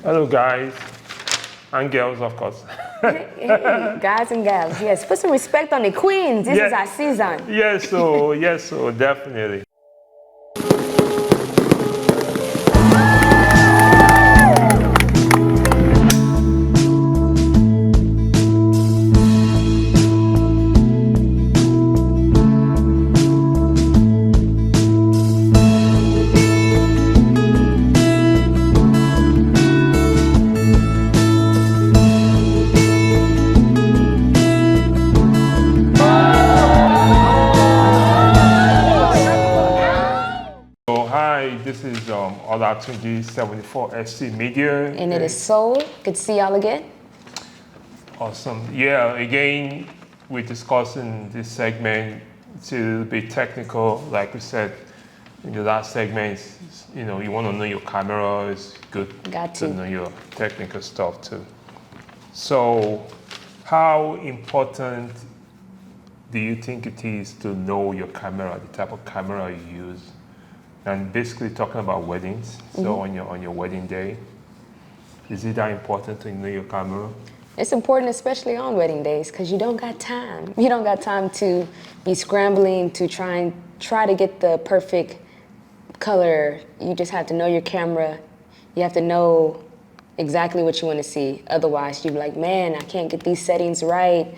Hello, guys and girls, of course. Hey, guys and gals, yes, put some respect on the queens. This is our season. Yes, so definitely. So hi, this is Olatunji 74stmedia. And it is so good to see y'all again. Awesome. Yeah, again, we're discussing this segment. It's a little bit technical, like we said in the last segment. You know, you want to know your camera. It's good to know your technical stuff too. So, how important do you think it is to know your camera, the type of camera you use? And basically talking about weddings. So on your wedding day, is it that important to know your camera? It's important, especially on wedding days, because you don't got time. You don't got time to be scrambling to try to get the perfect color. You just have to know your camera. You have to know exactly what you want to see. Otherwise, you're like, man, I can't get these settings right.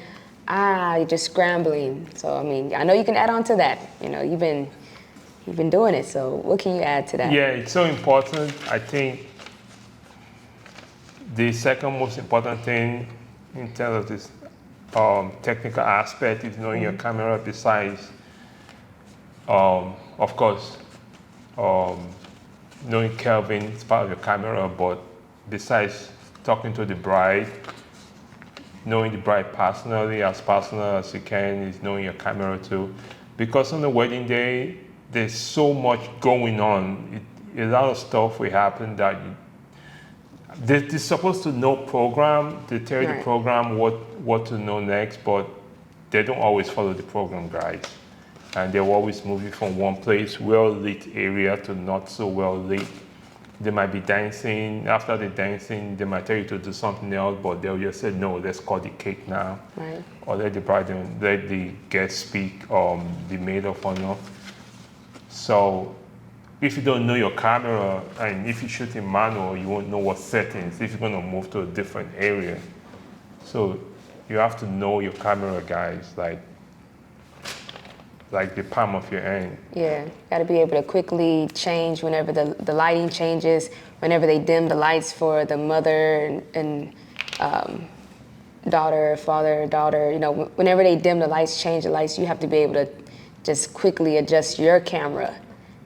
You're just scrambling. So, I mean, I know you can add on to that. You know, you've been doing it, so what can you add to that? Yeah, it's so important. I think the second most important thing in terms of this technical aspect is knowing your camera, besides, of course, knowing Kelvin is part of your camera, but besides talking to the bride, knowing the bride personally, as personal as you can, is knowing your camera too. Because on the wedding day, there's so much going on. A lot of stuff will happen that they're supposed to know program. They tell the program what to know next, but they don't always follow the program guides. And they're always moving from one place, well-lit area, to not so well-lit. They might be dancing. After the dancing, they might tell you to do something else, but they'll just say, no, let's cut the cake now. Right. Or let the bride, let the guest speak, the maid of honor. So if you don't know your camera, and if you shoot in manual, you won't know what settings, if you're gonna move to a different area. So you have to know your camera, guys, like the palm of your hand. Yeah, got to be able to quickly change whenever the lighting changes, whenever they dim the lights for the mother and daughter, father, daughter, you know, whenever they dim the lights, change the lights, you have to be able to just quickly adjust your camera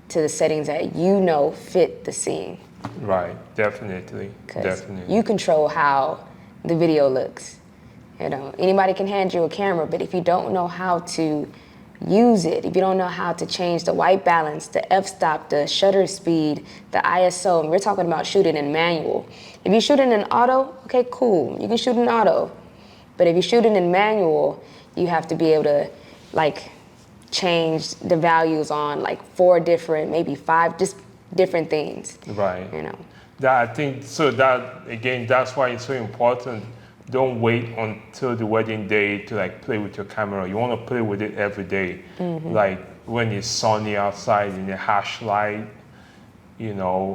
to the settings that you know fit the scene. Right, definitely. You control how the video looks. You know, anybody can hand you a camera, but if you don't know how to use it, if you don't know how to change the white balance, the f-stop, the shutter speed, the ISO, and we're talking about shooting in manual. If you shoot it in auto, okay, cool, you can shoot in auto. But if you shoot it in manual, you have to be able to like change the values on like 4 different, maybe 5, just different things. Right. You know. That I think so. That again, that's why it's so important. Don't wait until the wedding day to like play with your camera. You want to play with it every day. Like when it's sunny outside in a harsh light, you know,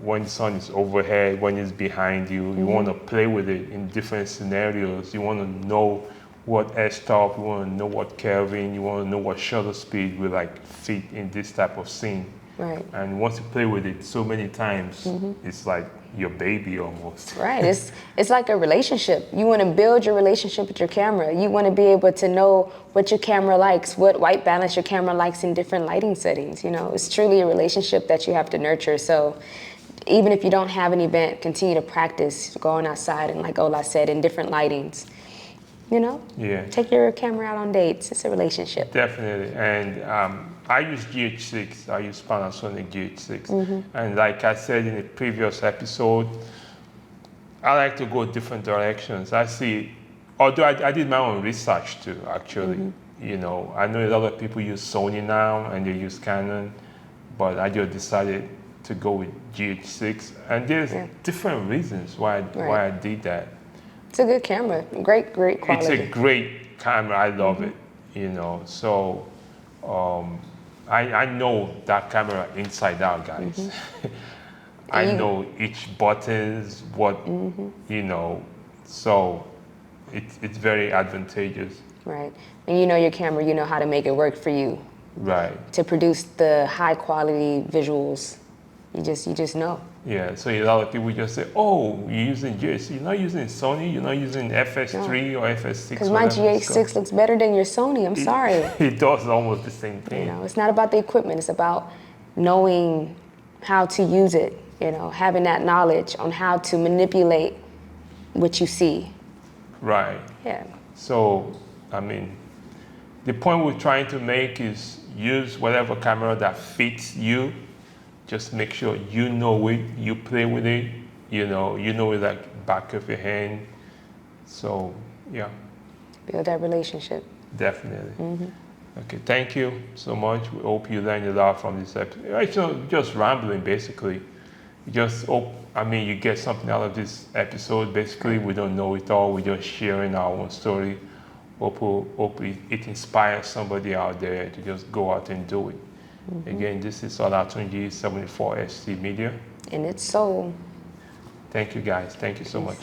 when the sun is overhead, when it's behind you, you want to play with it in different scenarios. You want to know what f-stop, you want to know what Kelvin, you want to know what shutter speed will like fit in this type of scene. Right. And once you play with it so many times, it's like your baby almost. Right. It's like a relationship. You want to build your relationship with your camera. You want to be able to know what your camera likes, what white balance your camera likes in different lighting settings. You know, it's truly a relationship that you have to nurture. So even if you don't have an event, continue to practice going outside and, like Ola said, in different lightings. You know? Yeah. Take your camera out on dates. It's a relationship. Definitely. And I use GH6. I use Panasonic GH6. And like I said in the previous episode, I like to go different directions. I see, although I did my own research too, actually. You know, I know a lot of people use Sony now and they use Canon, but I just decided to go with GH6, and there's different reasons why I did that. It's a good camera, great quality. It's a great camera. I love it. You know, so I know that camera inside out, guys. I know each buttons, what you know, so it's very advantageous. Right, and you know your camera, you know how to make it work for you. Right. To produce the high quality visuals, you just know. Yeah, so a lot of people just say, "Oh, you're using GH6. You're not using Sony. You're not using FS3 or FS6." Because my GH6 looks better than your Sony. I'm sorry. It does almost the same thing. You know, it's not about the equipment. It's about knowing how to use it. You know, having that knowledge on how to manipulate what you see. Right. Yeah. So, I mean, the point we're trying to make is use whatever camera that fits you. Just make sure you know it, you play with it, you know it like back of your hand. So, yeah. Build that relationship. Definitely. Okay, thank you so much. We hope you learned a lot from this episode. Actually, just rambling, basically. Just hope, you get something out of this episode. Basically, we don't know it all. We're just sharing our own story. Hope it inspires somebody out there to just go out and do it. Again, this is Olatunji, 74stmedia. And it's so. Thank you, guys. Thank you so much.